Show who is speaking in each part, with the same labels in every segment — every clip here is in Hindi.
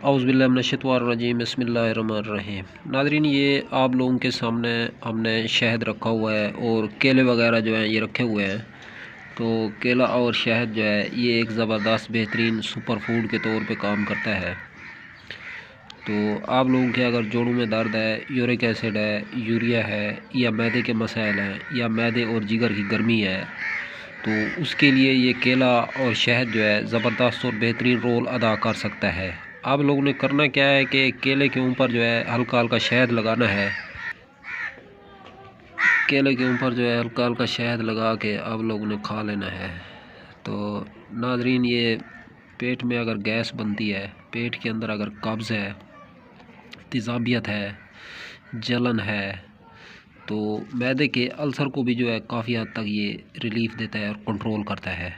Speaker 1: औज़ुबिल्लाहि बिस्मिल्लाहिर्रहमानिर्रहीम। नाज़रीन, ये आप लोगों के सामने हमने शहद रखा हुआ है और केले वगैरह जो हैं ये रखे हुए हैं। तो केला और शहद जो है ये एक ज़बरदस्त बेहतरीन सुपर फूड के तौर पे काम करता है। तो आप लोगों के अगर जोड़ों में दर्द है, यूरिक एसिड है, यूरिया है, या मैदे के मसाइल हैं, या मैदे और जिगर की गर्मी है, तो उसके लिए ये केला और शहद जो है ज़बरदस्त और बेहतरीन रोल अदा कर सकता है। आप लोगों ने करना क्या है कि केले के ऊपर जो है हल्का हल्का शहद लगाना है। केले के ऊपर जो है हल्का हल्का शहद लगा के आप लोगों ने खा लेना है। तो नाज़रीन, ये पेट में अगर गैस बनती है, पेट के अंदर अगर कब्ज़ है, तेज़ाबियत है, जलन है, तो मैदे के अल्सर को भी जो है काफ़ी हद तक ये रिलीफ़ देता है और कंट्रोल करता है।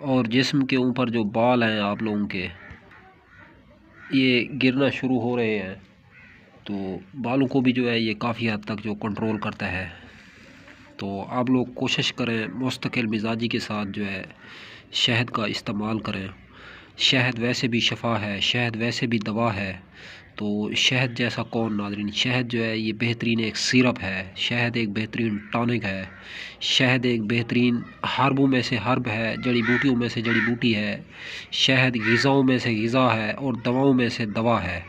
Speaker 1: और जिस्म के ऊपर जो बाल हैं आप लोगों के ये गिरना शुरू हो रहे हैं, तो बालों को भी जो है ये काफ़ी हद तक जो कंट्रोल करता है। तो आप लोग कोशिश करें मुस्तकिल मिजाजी के साथ जो है शहद का इस्तेमाल करें। शहद वैसे भी शफ़ा है, शहद वैसे भी दवा है। तो शहद जैसा कौन नाज़रीन, शहद जो है ये बेहतरीन एक सिरप है, शहद एक बेहतरीन टॉनिक है, शहद एक बेहतरीन हर्बों में से हर्ब है, जड़ी बूटियों में से जड़ी बूटी है, शहद ग़िज़ाओं में से ग़िज़ा है और दवाओं में से दवा है।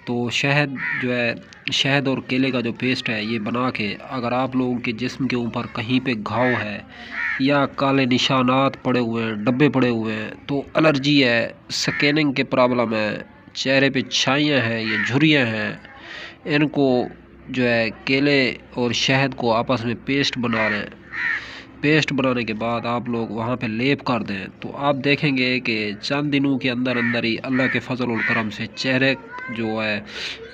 Speaker 1: तो शहद जो है, शहद और केले का जो पेस्ट है ये बना के अगर आप लोगों के जिस्म के ऊपर कहीं पे घाव है या काले निशानात पड़े हुए हैं, डब्बे पड़े हुए हैं, तो एलर्जी है, स्कैनिंग के प्रॉब्लम है, चेहरे पे छाइयाँ हैं, ये झुर्रियाँ हैं, इनको जो है केले और शहद को आपस में पेस्ट बना लें। पेस्ट बनाने के बाद आप लोग वहाँ पे लेप कर दें, तो आप देखेंगे कि चंद दिनों के अंदर अंदर ही अल्लाह के फजल और करम से चेहरे जो है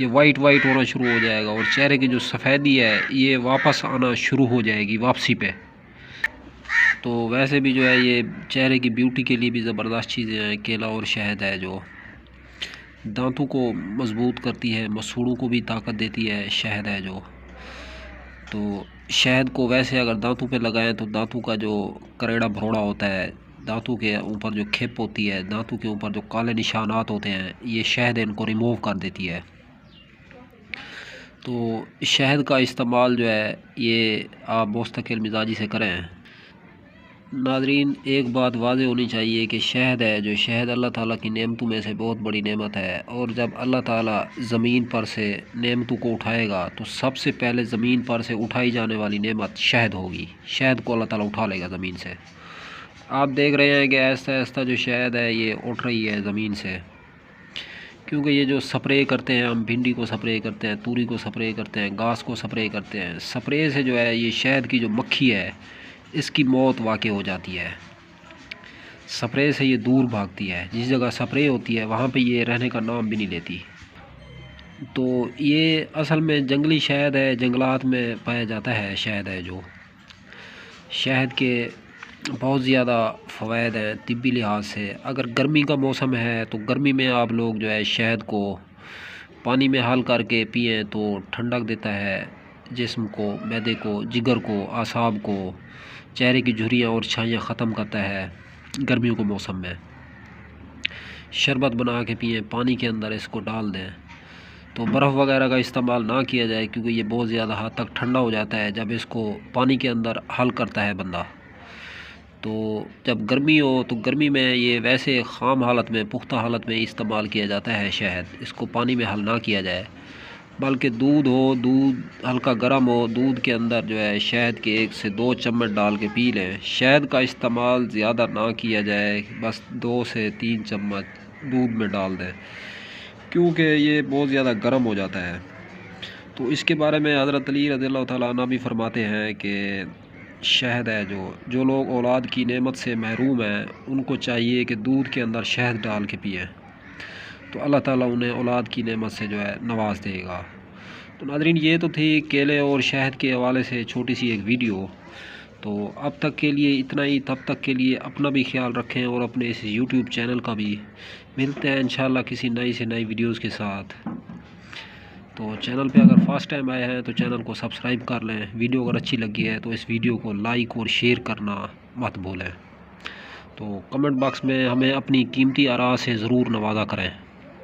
Speaker 1: ये वाइट होना शुरू हो जाएगा और चेहरे की जो सफ़ेदी है ये वापस आना शुरू हो जाएगी वापसी पे। तो वैसे भी जो है ये चेहरे की ब्यूटी के लिए भी ज़बरदस्त चीज़ें हैं। केला और शहद है जो दांतों को मजबूत करती है, मसूड़ों को भी ताकत देती है। शहद है जो, तो शहद को वैसे अगर दांतों पे लगाएं तो दांतों का जो करेड़ा भरोड़ा होता है, दांतों के ऊपर जो खेप होती है, दांतों के ऊपर जो काले निशानात होते हैं, ये शहद इनको रिमूव कर देती है। तो शहद का इस्तेमाल जो है ये आप मुस्तकिल मिजाजी से करें। नाज़रीन, एक बात वाज़े होनी चाहिए कि शहद है जो, शहद अल्लाह ताला की नेमतों में से बहुत बड़ी नेमत है। और जब अल्लाह ताला ज़मीन पर से नेमतों को उठाएगा तो सबसे पहले ज़मीन पर से उठाई जाने वाली नेमत शहद होगी। शहद को अल्लाह ताला उठा लेगा ज़मीन से। आप देख रहे हैं कि आहिस्ता आहिस्ता जो शहद है ये उठ रही है ज़मीन से, क्योंकि ये जो स्प्रे करते हैं, हम भिंडी को स्प्रे करते हैं, तूरी को स्प्रे करते हैं, घास को स्प्रे करते हैं, स्प्रे से जो है ये शहद की जो मक्खी है इसकी मौत वाक़ई हो जाती है। स्प्रे से ये दूर भागती है, जिस जगह स्प्रे होती है वहाँ पे ये रहने का नाम भी नहीं लेती। तो ये असल में जंगली शहद है, जंगलात में पाया जाता है शहद है जो। शहद के बहुत ज़्यादा फ़वाइद हैं तिब्बी लिहाज से। अगर गर्मी का मौसम है तो गर्मी में आप लोग जो है शहद को पानी में हल करके पिएँ तो ठंडक देता है जिस्म को, मैदे को, जिगर को, आसाब को, चेहरे की झुर्रियाँ और छाइयाँ ख़त्म करता है गर्मियों के मौसम में। शरबत बना के पिएँ, पानी के अंदर इसको डाल दें। तो बर्फ़ वगैरह का इस्तेमाल ना किया जाए क्योंकि ये बहुत ज़्यादा हद तक ठंडा हो जाता है जब इसको पानी के अंदर हल करता है बंदा। तो जब गर्मी हो तो गर्मी में ये वैसे ख़ाम हालत में, पुख्ता हालत में इस्तेमाल किया जाता है शहद। इसको पानी में हल ना किया जाए, बल्कि दूध हो, दूध हल्का गर्म हो, दूध के अंदर जो है शहद के 1 से 2 चम्मच डाल के पी लें। शहद का इस्तेमाल ज़्यादा ना किया जाए, बस 2 से 3 चम्मच दूध में डाल दें क्योंकि ये बहुत ज़्यादा गर्म हो जाता है। तो इसके बारे में हज़रत अली रज़ियल्लाहु तआला अन्हु भी फरमाते हैं कि शहद है जो लोग औलाद की नेमत से महरूम हैं उनको चाहिए कि दूध के अंदर शहद डाल के पिएँ, तो अल्लाह ताला उन्हें औलाद की नेमत से जो है नवाज देगा। तो नाज़रीन, ये तो थी केले और शहद के हवाले से छोटी सी एक वीडियो। तो अब तक के लिए इतना ही। तब तक के लिए अपना भी ख्याल रखें और अपने इस यूट्यूब चैनल का भी। मिलते हैं इंशाल्लाह किसी नई से नई वीडियोज़ के साथ। तो चैनल पे अगर फर्स्ट टाइम आए हैं तो चैनल को सब्सक्राइब कर लें। वीडियो अगर अच्छी लगी है तो इस वीडियो को लाइक और शेयर करना मत भूलें। तो कमेंट बॉक्स में हमें अपनी कीमती आरा से ज़रूर नवाज़ा करें।